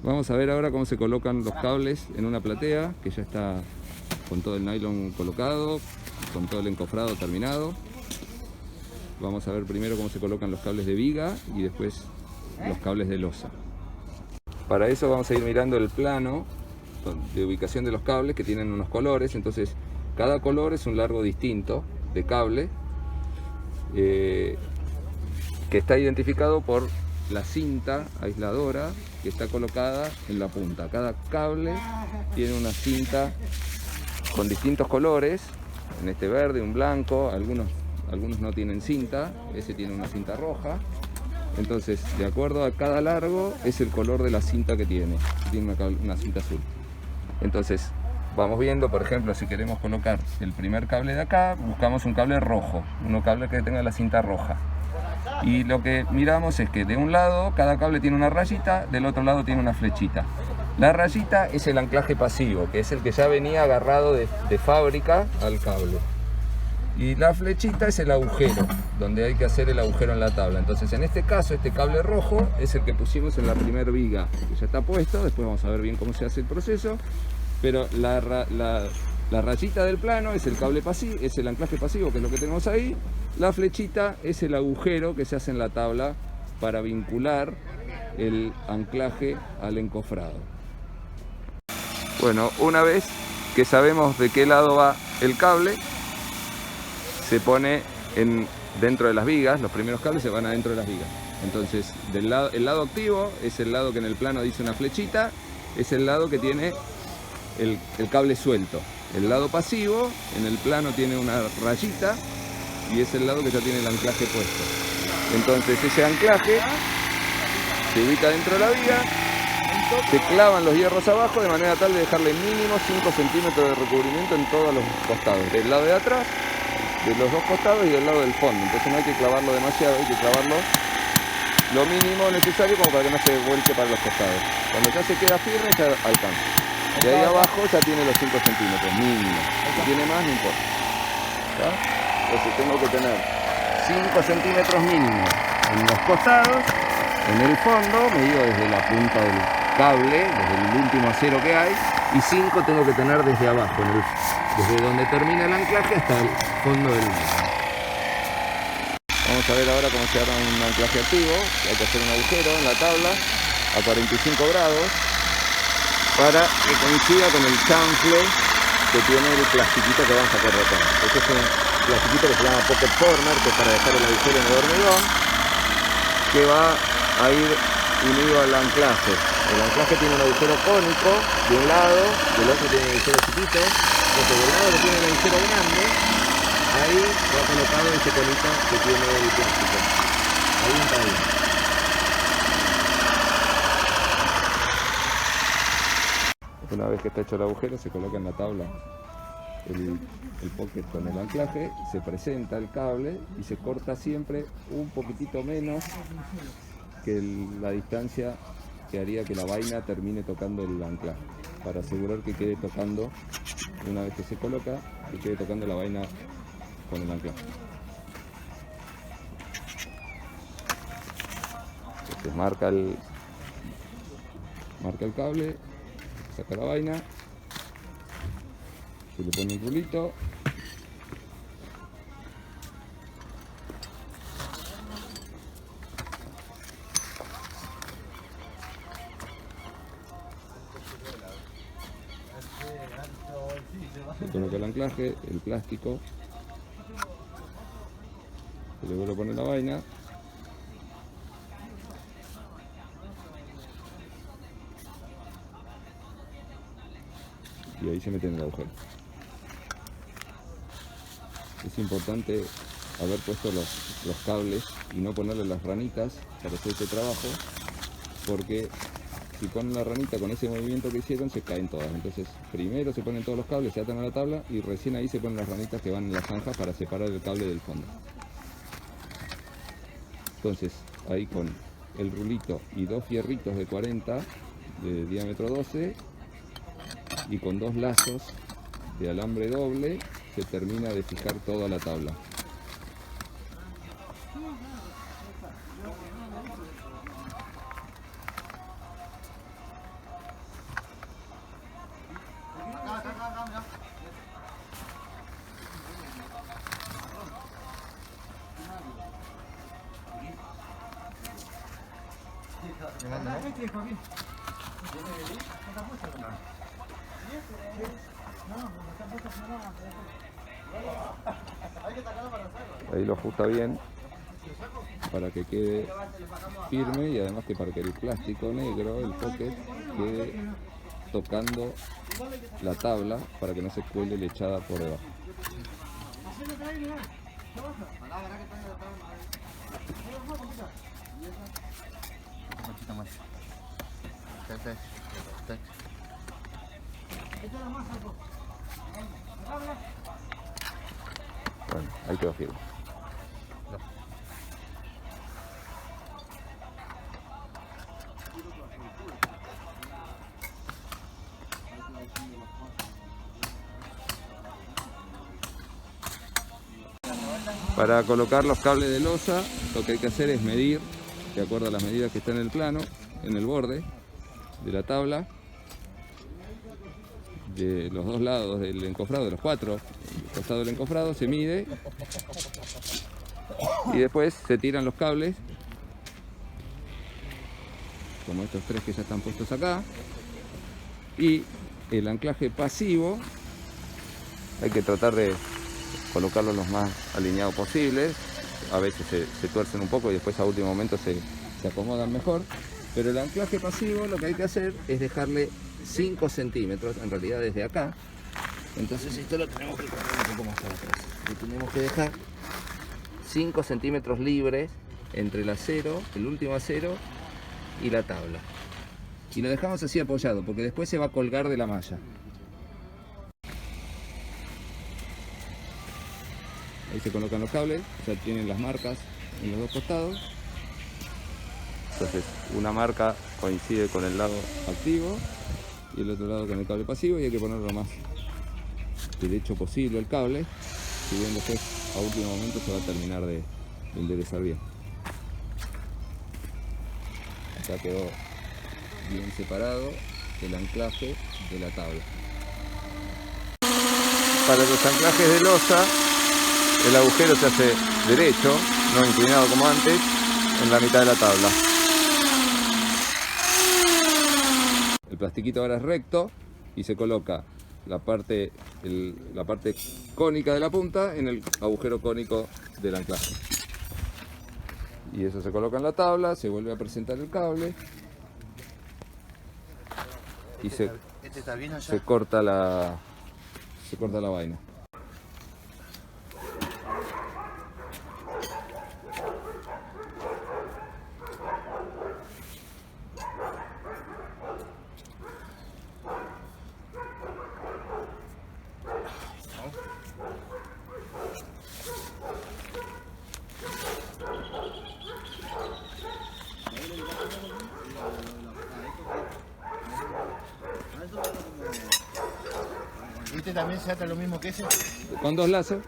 Vamos a ver ahora cómo se colocan los cables en una platea que ya está con todo el nylon colocado, con todo el encofrado terminado. Vamos a ver primero cómo se colocan los cables de viga y después los cables de losa. Para eso vamos a ir mirando el plano de ubicación de los cables, que tienen unos colores. Entonces cada color es un largo distinto de cable que está identificado por la cinta aisladora que está colocada en la punta. Cada cable tiene una cinta con distintos colores, en este verde, un blanco, algunos no tienen cinta, ese tiene una cinta roja. Entonces, de acuerdo a cada largo, es el color de la cinta que tiene una cinta azul. Entonces, vamos viendo, por ejemplo, si queremos colocar el primer cable de acá, buscamos un cable rojo, un cable que tenga la cinta roja. Y lo que miramos es que de un lado cada cable tiene una rayita, del otro lado tiene una flechita. La rayita es el anclaje pasivo, que es el que ya venía agarrado de fábrica al cable. Y la flechita es el agujero, donde hay que hacer el agujero en la tabla. Entonces en este caso, este cable rojo es el que pusimos en la primera viga, que ya está puesto. Después vamos a ver bien cómo se hace el proceso. Pero la rayita del plano es el cable pasivo, es el anclaje pasivo, que es lo que tenemos ahí. La flechita es el agujero que se hace en la tabla para vincular el anclaje al encofrado. Bueno, una vez que sabemos de qué lado va el cable, se pone dentro de las vigas. Los primeros cables se van adentro de las vigas. Entonces, el lado activo es el lado que en el plano dice una flechita, es el lado que tiene el cable suelto. El lado pasivo en el plano tiene una rayita y es el lado que ya tiene el anclaje puesto. Entonces ese anclaje se ubica dentro de la viga, se clavan los hierros abajo de manera tal de dejarle mínimo 5 centímetros de recubrimiento en todos los costados, del lado de atrás, de los dos costados y del lado del fondo. Entonces no hay que clavarlo demasiado, hay que clavarlo lo mínimo necesario como para que no se vuelque para los costados. Cuando ya se queda firme ya alcanza. De ahí abajo ya tiene los 5 centímetros mínimo. Si tiene más no importa. ¿Está? Entonces tengo que tener 5 centímetros mínimo en los costados, en el fondo, medido desde la punta del cable, desde el último acero que hay, y 5 tengo que tener desde abajo, desde donde termina el anclaje hasta el fondo del mismo. Vamos a ver ahora cómo se arma un anclaje activo. Hay que hacer un agujero en la tabla a 45 grados para que coincida con el chanfle que tiene el plastiquito que vamos a corrotar. Este es un plastiquito que se llama Pocket Former, que es para dejar el agujero en el hormigón, que va a ir unido al anclaje. El anclaje tiene un agujero cónico de un lado, del otro tiene un agujero chiquito. Entonces del lado que tiene el agujero grande, ahí va colocado ese conito que tiene el plástico. Ahí está ahí. Una vez que está hecho el agujero, se coloca en la tabla el pocket con el anclaje, se presenta el cable y se corta siempre un poquitito menos que la distancia que haría que la vaina termine tocando el anclaje, para asegurar que quede tocando, una vez que se coloca, que quede tocando la vaina con el anclaje. Entonces marca el cable, saca la vaina, se le pone un rulito, se coloca el anclaje, el plástico, se le vuelve a poner la vaina, y ahí se mete en el agujero. Es importante haber puesto los cables y no ponerle las ranitas para hacer este trabajo, porque si ponen la ranita con ese movimiento que hicieron, se caen todas. Entonces primero se ponen todos los cables, se atan a la tabla y recién ahí se ponen las ranitas que van en las zanjas para separar el cable del fondo. Entonces ahí con el rulito y 2 fierritos de 40 de diámetro 12 y con 2 lazos de alambre doble se termina de fijar toda la tabla. Ahí lo ajusta bien para que quede firme y además que para que el plástico negro, el pocket, quede tocando la tabla para que no se cuele la echada por debajo. Bueno, ahí quedó firme. Para colocar los cables de losa, lo que hay que hacer es medir, de acuerdo a las medidas que están en el plano, en el borde de la tabla, de los dos lados del encofrado, de los cuatro costados del encofrado, se mide y después se tiran los cables, como estos tres que ya están puestos acá, y el anclaje pasivo hay que tratar de colocarlo lo más alineado posible. A veces se tuercen un poco y después a último momento se acomodan mejor, pero el anclaje pasivo lo que hay que hacer es dejarle 5 centímetros, en realidad desde acá. Entonces esto lo tenemos que correr un poco más para atrás. Le tenemos que dejar 5 centímetros libres entre el acero, el último acero y la tabla. Y lo dejamos así apoyado porque después se va a colgar de la malla. Ahí se colocan los cables, ya tienen las marcas en los dos costados. Entonces una marca coincide con el lado activo y el otro lado con el cable pasivo, y hay que ponerlo lo más derecho posible el cable, si bien después a último momento se va a terminar de enderezar bien. Acá quedó bien separado el anclaje de la tabla. Para los anclajes de losa, el agujero se hace derecho, no inclinado como antes, en la mitad de la tabla. El plastiquito ahora es recto y se coloca la parte cónica de la punta en el agujero cónico del anclaje. Y eso se coloca en la tabla, se vuelve a presentar el cable y se corta la vaina. ¿Este también se ata lo mismo que ese? Con 2 lazos.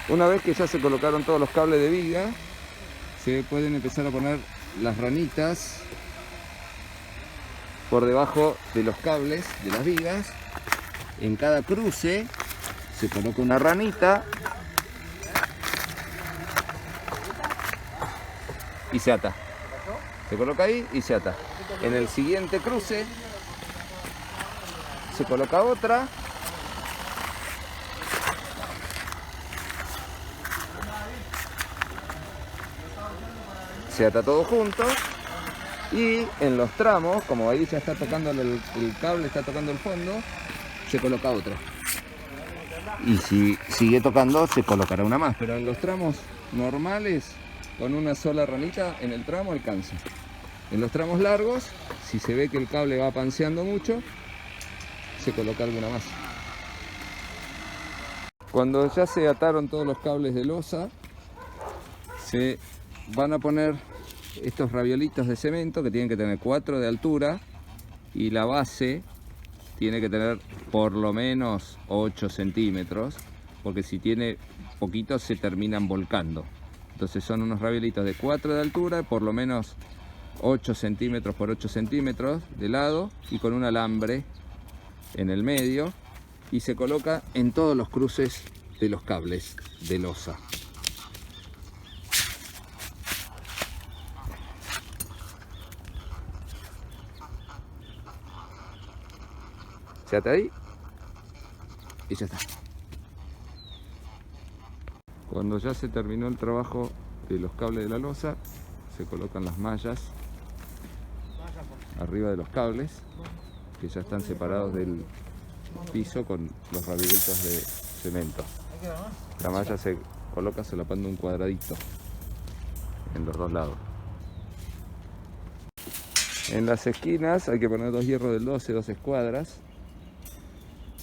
Una vez que ya se colocaron todos los cables de viga, se pueden empezar a poner las ranitas por debajo de los cables de las vigas. En cada cruce se coloca una ranita y se ata. Se coloca ahí y se ata. En el siguiente cruce se coloca otra. Se ata todo junto. Y en los tramos, como ahí ya está tocando el cable, está tocando el fondo, se coloca otra. Y si sigue tocando, se colocará una más. Pero en los tramos normales, con una sola ranita en el tramo alcanza. En los tramos largos, si se ve que el cable va panseando mucho, se coloca alguna más. Cuando ya se ataron todos los cables de losa, se van a poner estos raviolitos de cemento que tienen que tener 4 de altura y la base tiene que tener por lo menos 8 centímetros, porque si tiene poquito se terminan volcando. Entonces son unos raviolitos de 4 de altura, por lo menos 8 centímetros por 8 centímetros de lado y con un alambre en el medio, y se coloca en todos los cruces de los cables de losa. Se ata ahí y ya está. Cuando ya se terminó el trabajo de los cables de la losa, se colocan las mallas arriba de los cables, que ya están separados del piso con los raviolitos de cemento. La malla se coloca solapando un cuadradito en los dos lados. En las esquinas hay que poner 2 hierros del 12, 2 escuadras,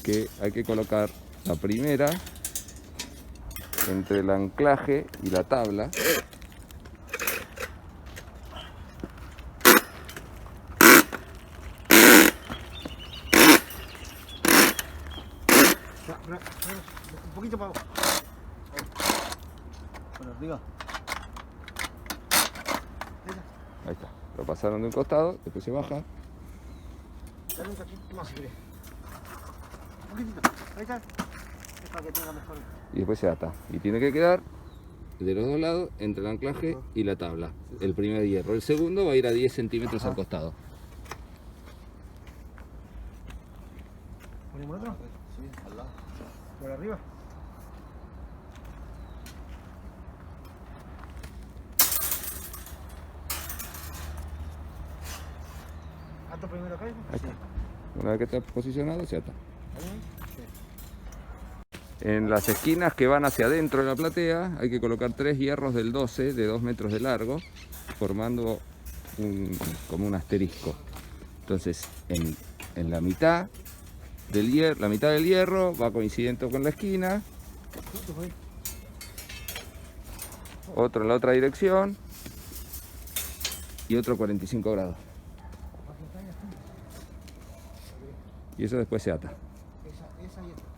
que hay que colocar la primera entre el anclaje y la tabla. Un poquito para abajo. Por arriba. Ahí está. Lo pasaron de un costado, después se baja. Dale un cachito más si querés. Un poquitito. Ahí está. Es para que tenga mejor. Y después se ata. Y tiene que quedar de los dos lados entre el anclaje y la tabla. El primer hierro. El segundo va a ir a 10 centímetros al costado. ¿Ponemos otro? Sí, al lado. ¿Por arriba? ¿Ato primero acá? Ahí está. Una vez que está posicionado, se ata. En las esquinas que van hacia adentro de la platea hay que colocar 3 hierros del 12 de 2 metros de largo, formando como un asterisco. Entonces en la mitad del hierro, la mitad del hierro va coincidente con la esquina, otro en la otra dirección y otro 45 grados. Y eso después se ata. Esa y esta.